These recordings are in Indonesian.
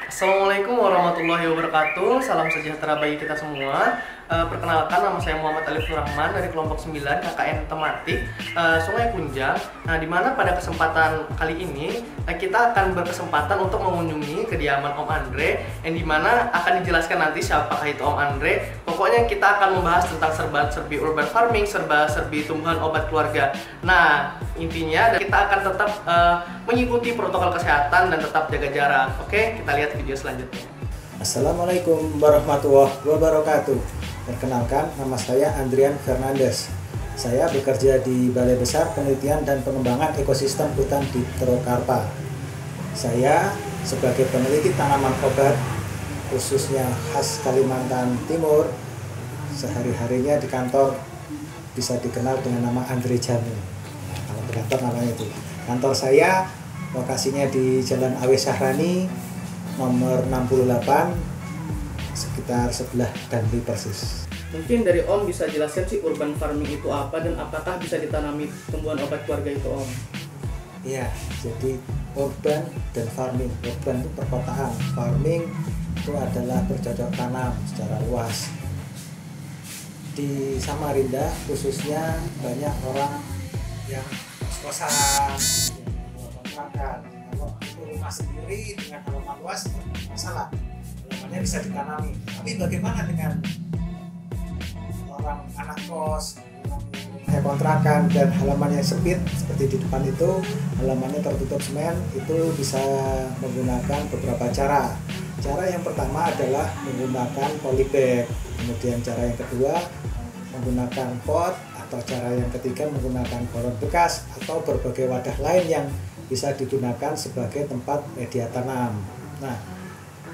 Assalamualaikum warahmatullahi wabarakatuh. Salam sejahtera bagi kita semua. Perkenalkan, nama saya Muhammad Alif Nurrahman dari kelompok 9 KKN Tematik Sungai Kunjang. Nah, di mana pada kesempatan kali ini kita akan berkesempatan untuk mengunjungi kediaman Om Andre, yang dimana akan dijelaskan nanti siapakah itu Om Andre. Pokoknya kita akan membahas tentang serba-serbi urban farming, serba-serbi tumbuhan obat keluarga. Nah, intinya kita akan tetap mengikuti protokol kesehatan dan tetap jaga jarak. Oke, kita lihat video selanjutnya. Assalamualaikum warahmatullahi wabarakatuh. Perkenalkan, nama saya Andrian Fernandes. Saya bekerja di Balai Besar Penelitian dan Pengembangan Ekosistem Hutan di Purwakarta. Saya sebagai peneliti tanaman obat, khususnya khas Kalimantan Timur, sehari-harinya di kantor bisa dikenal dengan nama Andre Jamu. Kalau di kantor namanya itu. Kantor saya lokasinya di Jalan Awe Sahrani, nomor 68, sekitar sebelah Danli persis. Mungkin dari Om bisa jelaskan sih urban farming itu apa dan apakah bisa ditanami tumbuhan obat keluarga itu, Om? Iya, jadi urban dan farming. Urban itu perkotaan, farming itu adalah bercocok tanam secara luas. Di Samarinda khususnya banyak orang yang kos-kosan, yang kontrakan. Kalau itu rumah sendiri dengan halaman luas, masalah. Halamannya bisa ditanami. Tapi bagaimana dengan orang anak kos, yang kontrakan dan halamannya sempit seperti di depan itu, halamannya tertutup semen, itu bisa menggunakan beberapa cara. Cara yang pertama adalah menggunakan polybag, kemudian cara yang kedua menggunakan pot, atau cara yang ketiga menggunakan galon bekas atau berbagai wadah lain yang bisa digunakan sebagai tempat media tanam. Nah,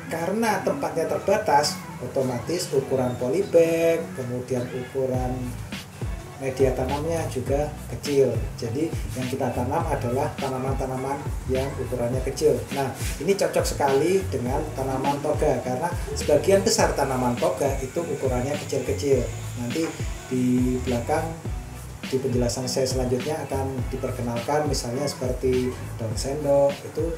karena tempatnya terbatas, otomatis ukuran polybag, kemudian ukuran media tanamnya juga kecil. Jadi yang kita tanam adalah tanaman-tanaman yang ukurannya kecil. Nah, ini cocok sekali dengan tanaman toga karena sebagian besar tanaman toga itu ukurannya kecil-kecil. Nanti di belakang di penjelasan saya selanjutnya akan diperkenalkan misalnya seperti daun sendok, itu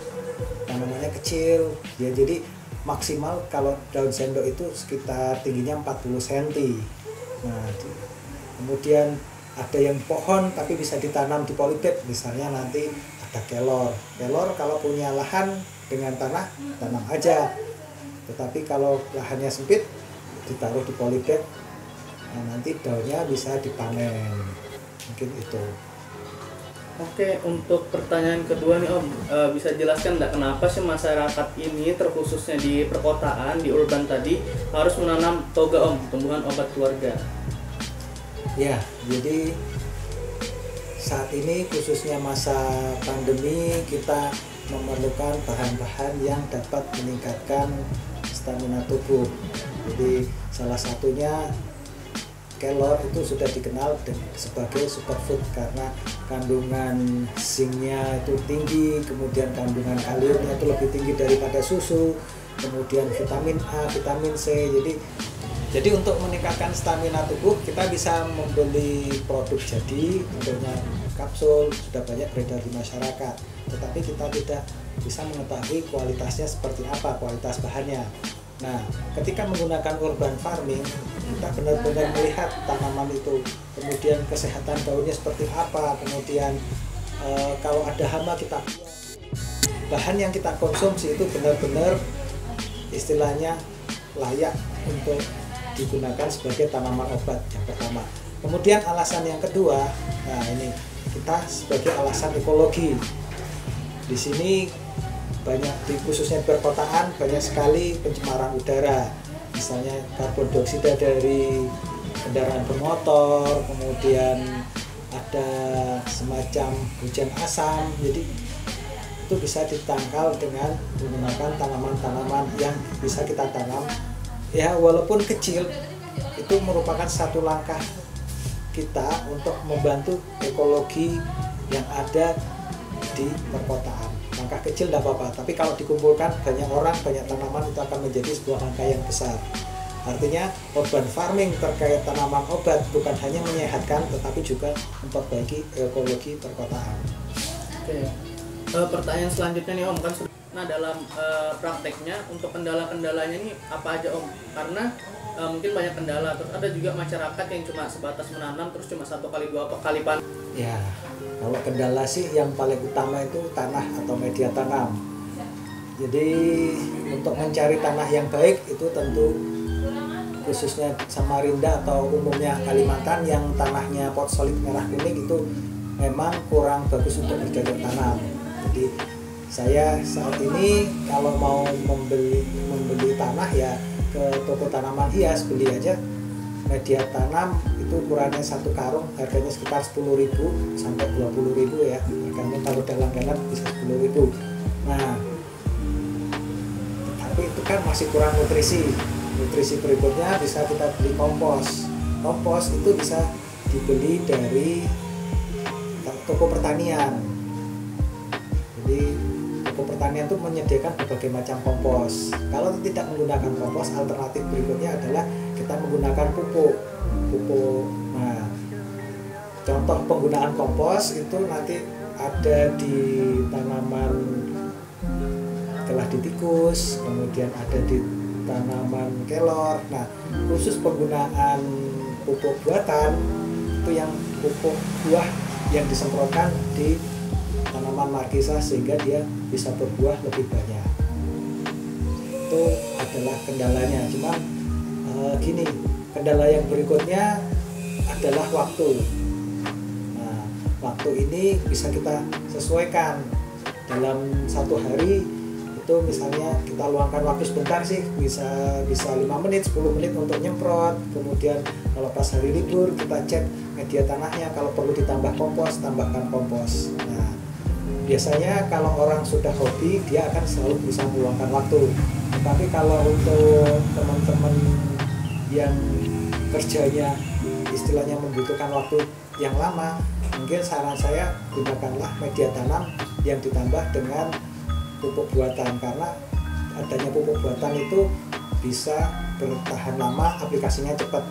tanamannya kecil ya, jadi maksimal kalau daun sendok itu sekitar tingginya 40 cm. Nah, kemudian ada yang pohon tapi bisa ditanam di polybag, misalnya nanti ada kelor. Kelor kalau punya lahan dengan tanah, tanam aja. Tetapi kalau lahannya sempit, ditaruh di polybag, nah nanti daunnya bisa dipanen. Mungkin itu. Oke, untuk pertanyaan kedua nih Om, bisa jelaskan nggak kenapa sih masyarakat ini terkhususnya di perkotaan, di urban tadi, harus menanam toga Om, tumbuhan obat keluarga? Ya, jadi saat ini khususnya masa pandemi kita memerlukan bahan-bahan yang dapat meningkatkan stamina tubuh. Jadi salah satunya kelor itu sudah dikenal sebagai superfood karena kandungan zinknya itu tinggi, kemudian kandungan kaliumnya itu lebih tinggi daripada susu, kemudian vitamin A, vitamin C. Jadi untuk meningkatkan stamina tubuh kita bisa membeli produk jadi, contohnya kapsul, sudah banyak beredar di masyarakat. Tetapi kita tidak bisa mengetahui kualitasnya seperti apa, kualitas bahannya. Nah, ketika menggunakan urban farming, kita benar-benar melihat tanaman itu, kemudian kesehatan daunnya seperti apa, kemudian kalau ada hama kita bahan yang kita konsumsi itu benar-benar istilahnya layak untuk digunakan sebagai tanaman obat yang pertama. Kemudian alasan yang kedua, nah ini kita sebagai alasan ekologi. Di sini banyak khususnya di perkotaan banyak sekali pencemaran udara, misalnya karbon dioksida dari kendaraan bermotor, kemudian ada semacam hujan asam. Jadi itu bisa ditangkal dengan menggunakan tanaman-tanaman yang bisa kita tanam ya, walaupun kecil, itu merupakan satu langkah kita untuk membantu ekologi yang ada di perkotaan. Langkah kecil tidak apa-apa, tapi kalau dikumpulkan banyak orang, banyak tanaman, itu akan menjadi sebuah langkah yang besar. Artinya urban farming terkait tanaman obat bukan hanya menyehatkan, tetapi juga memperbaiki ekologi perkotaan. Oke. Pertanyaan selanjutnya nih Om, kan nah dalam prakteknya untuk kendala-kendalanya ini apa aja Om? Karena mungkin banyak kendala, terus ada juga masyarakat yang cuma sebatas menanam terus cuma 1 kali 2 kali panen. Ya, kalau kendala sih yang paling utama itu tanah atau media tanam. Jadi untuk mencari tanah yang baik itu tentu khususnya Samarinda atau umumnya Kalimantan yang tanahnya potsolid merah kuning itu memang kurang bagus untuk bercocok tanam. Jadi saya saat ini kalau mau membeli tanah ya ke toko tanaman hias, beli aja media tanam itu ukurannya 1 karung harganya sekitar 10.000 sampai 20.000 ya, harganya kalau dalam galan bisa 10.000. Nah, tapi itu kan masih kurang nutrisi berikutnya bisa kita beli kompos itu bisa dibeli dari toko pertanian. Jadi toko pertanian itu menyediakan berbagai macam kompos. Kalau tidak menggunakan kompos, alternatif berikutnya adalah kita menggunakan pupuk. Nah, contoh penggunaan kompos itu nanti ada di tanaman keladi tikus, kemudian ada di tanaman kelor. Nah, khusus penggunaan pupuk buatan itu yang pupuk buah yang disemprotkan di tanaman markisa sehingga dia bisa berbuah lebih banyak. Itu adalah kendalanya. Cuma gini, kendala yang berikutnya adalah waktu. Nah, waktu ini bisa kita sesuaikan dalam 1 hari. Itu misalnya kita luangkan waktu sebentar sih, bisa 5 menit, 10 menit untuk nyemprot. Kemudian kalau pas hari libur kita cek media tanahnya, kalau perlu ditambah kompos, tambahkan kompos. Nah, biasanya kalau orang sudah hobi dia akan selalu bisa meluangkan waktu. Tetapi kalau untuk teman-teman yang kerjanya istilahnya membutuhkan waktu yang lama, mungkin saran saya gunakanlah media tanam yang ditambah dengan pupuk buatan, karena adanya pupuk buatan itu bisa bertahan lama, aplikasinya cepat.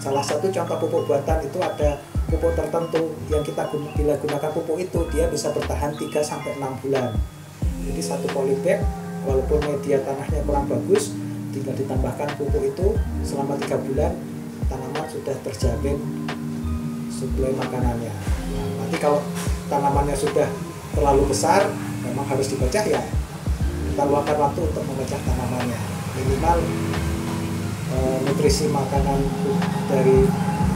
Salah satu contoh pupuk buatan itu ada pupuk tertentu yang kita bila gunakan pupuk itu dia bisa bertahan 3-6 bulan. Jadi 1 polybag walaupun media tanahnya kurang bagus, tinggal ditambahkan pupuk itu selama 3 bulan tanaman sudah terjamin suplai makanannya. Nah, nanti kalau tanamannya sudah terlalu besar memang harus dipecah ya, kita luangkan waktu untuk memecah tanamannya. Minimal nutrisi makanan dari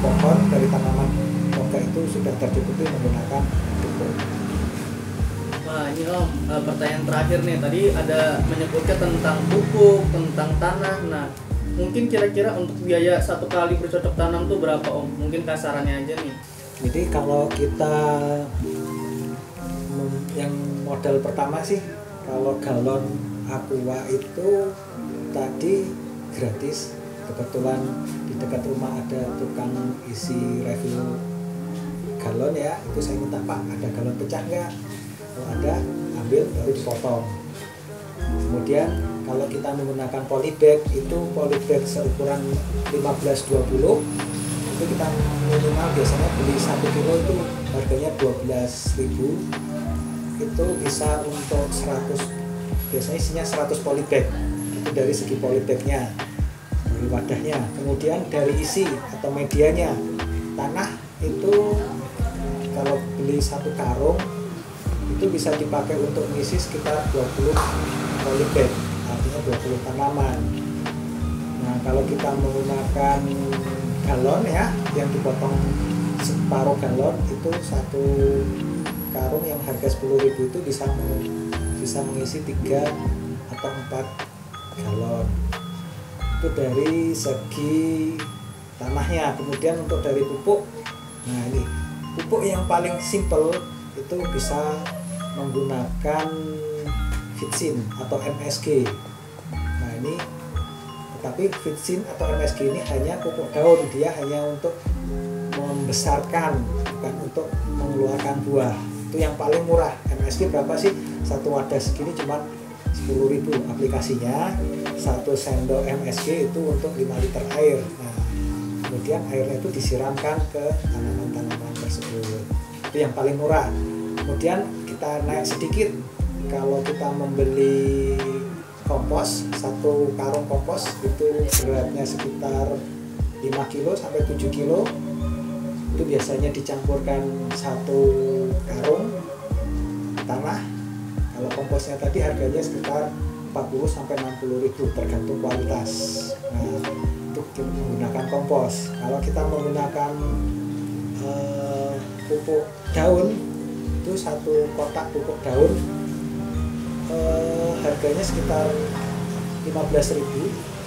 pohon, dari tanaman toga itu sudah tercukupi menggunakan pupuk. Nah ini Om, pertanyaan terakhir nih, tadi ada menyebutkan tentang pupuk, tentang tanah. Nah mungkin kira-kira untuk biaya 1 kali bercocok tanam tuh berapa Om? Mungkin kasarannya aja nih. Jadi kalau kita yang modal pertama sih, kalau galon aqua itu tadi gratis. Kebetulan di dekat rumah ada tukang isi refill galon ya, itu saya minta Pak ada galon pecah nggak? Kalau ada ambil baru dipotong. Kemudian kalau kita menggunakan polybag, itu polybag seukuran 15-20 itu kita minimal biasanya beli 1 kilo itu harganya 12.000. Itu bisa untuk 100, biasanya isinya 100 polybag. Itu dari segi polybagnya, dari wadahnya. Kemudian dari isi atau medianya, tanah itu kalau beli 1 karung itu bisa dipakai untuk mengisi sekitar 20 polybag, artinya 20 tanaman. Nah kalau kita menggunakan galon ya, yang dipotong separuh galon, itu 1 karung yang harga 10.000 itu bisa mengisi 3 atau 4 galon. Itu dari segi tanahnya. Kemudian untuk dari pupuk, nah ini pupuk yang paling simple itu bisa menggunakan Fitsin atau MSG. Nah ini, tapi Fitsin atau MSG ini hanya pupuk daun, dia hanya untuk membesarkan, bukan untuk mengeluarkan buah. Itu yang paling murah. MSG berapa sih? 1 wadah segini cuma 10.000 aplikasinya. 1 sendok MSG itu untuk 5 liter air. Nah, kemudian airnya itu disiramkan ke tanaman-tanaman tersebut. Itu yang paling murah. Kemudian kita kita naik sedikit. Kalau kita membeli kompos, satu karung kompos itu beratnya sekitar 5 kilo sampai 7 kilo. Itu biasanya dicampurkan satu karung tanah. Kalau komposnya tadi harganya sekitar 40 sampai 60 ribu tergantung kualitas. Nah, untuk menggunakan kompos. Kalau kita menggunakan pupuk daun, itu satu kotak pupuk daun harganya sekitar 15.000,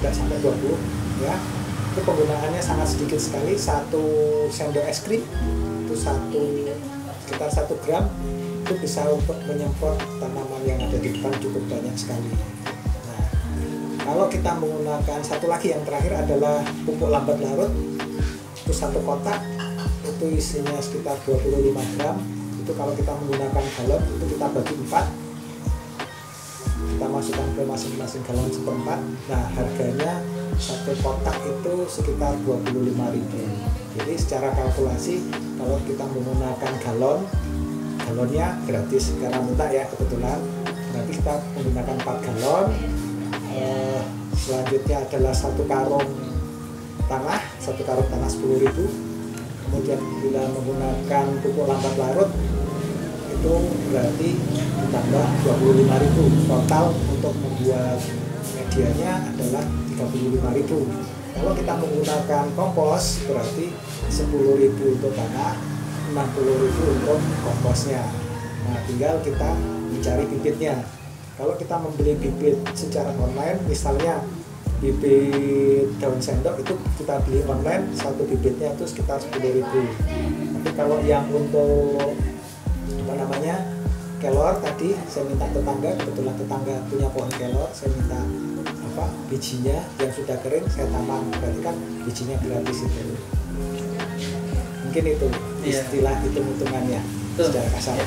nggak sampai 20 ya. Itu penggunaannya sangat sedikit sekali, 1 sendok es krim itu sekitar 1 gram itu bisa untuk menyemprot tanaman yang ada di depan cukup banyak sekali. Nah, kalau kita menggunakan satu lagi yang terakhir adalah pupuk lambat larut, itu 1 kotak itu isinya sekitar 25 gram. Itu kalau kita menggunakan galon itu kita bagi 4, kita masukkan ke masing-masing galon seperempat. Nah, harganya satu kotak itu sekitar 25.000. Jadi secara kalkulasi kalau kita menggunakan galonnya gratis karena murah ya kebetulan. Berarti kita menggunakan 4 galon. Selanjutnya adalah satu karung tanah 10.000. Kemudian bila menggunakan pupuk lambat larut itu berarti ditambah 25.000. Total untuk membuat medianya adalah 35.000. Kalau kita menggunakan kompos berarti 10.000 untuk tanah, 60.000 untuk komposnya. Nah, tinggal kita mencari bibitnya. Kalau kita membeli bibit secara online, misalnya bibit daun sendok itu kita beli online, satu bibitnya itu sekitar 10.000. Tapi kalau yang untuk kelor tadi saya minta tetangga, kebetulan tetangga punya pohon kelor, saya minta bijinya yang sudah kering saya tanam, berarti kan bijinya gratis itu. Mungkin itu istilah hitung-hitungannya secara kasar.